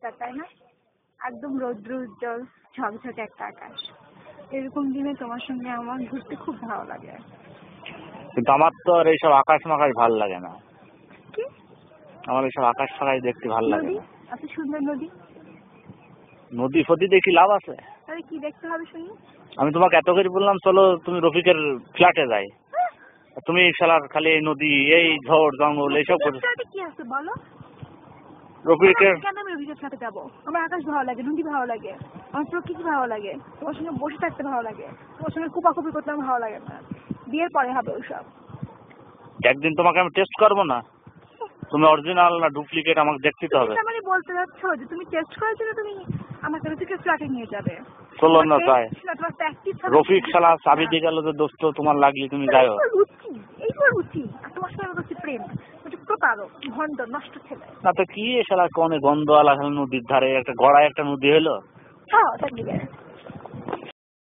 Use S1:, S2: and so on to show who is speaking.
S1: পরিষ্কার, তাই না? একদম রৌদ্র উজ্জ্বল ঝকঝকে একটা আকাশ। এরকম দিনে তোমার সঙ্গে আমার ঘুরতে খুব ভালো লাগে।
S2: কিন্তু আমার তো আর এইসব আকাশ মাকাশ ভালো লাগে না।
S1: কি?
S2: আমার এইসব আকাশ ফাকাশ দেখতে ভালো লাগে
S1: নদী,
S2: না।
S1: এত সুন্দর নদী।
S2: নদী ফদী দেখি লাভ আছে?
S1: তাহলে কি দেখতে হবে শুনি?
S2: আমি তোমাকে এত করে বললাম চলো তুমি রফিকের ফ্ল্যাটে যাই, তুমি শালার খালি এই নদী এই ঝড় জঙ্গল এইসব করছো।
S1: ফ্ল্যাটে কি আছে বলো?
S2: রফিকের
S1: কেন আমি রফিকের ফ্ল্যাটে যাবো? আমার আকাশ ভালো লাগে, নদী ভালো লাগে, আমার প্রকৃতি ভালো লাগে, তোমার সঙ্গে বসে থাকতে ভালো লাগে, তোমার সঙ্গে কুপাকুপি করতে আমার ভালো লাগে না। বিয়ের পরে হবে ওইসব।
S2: একদিন তোমাকে আমি টেস্ট করবো না, তুমি অরিজিনাল না ডুপ্লিকেট আমাকে দেখতে তো হবে।
S1: তুমি বলতে যাচ্ছ যে তুমি টেস্ট করার জন্য তুমি আমাকে রফিকের ফ্ল্যাটে নিয়ে যাবে?
S2: চলো না তাই।
S1: তোমার প্র্যাকটিস হবে।
S2: রফিক শালা চাবি দিয়ে গেল যে দোস্ত তোমার লাগলি তুমি যাও।
S1: এইবার রুচি আর তোমার সঙ্গে হচ্ছে প্রেম, প্রতারক, ভণ্ড, নষ্ট ছেলে।
S2: না তো কি শালা কোনে গন্ধওয়ালা নদীর ধারে একটা গড়ায় একটা নদী হলো।
S1: হ্যাঁ,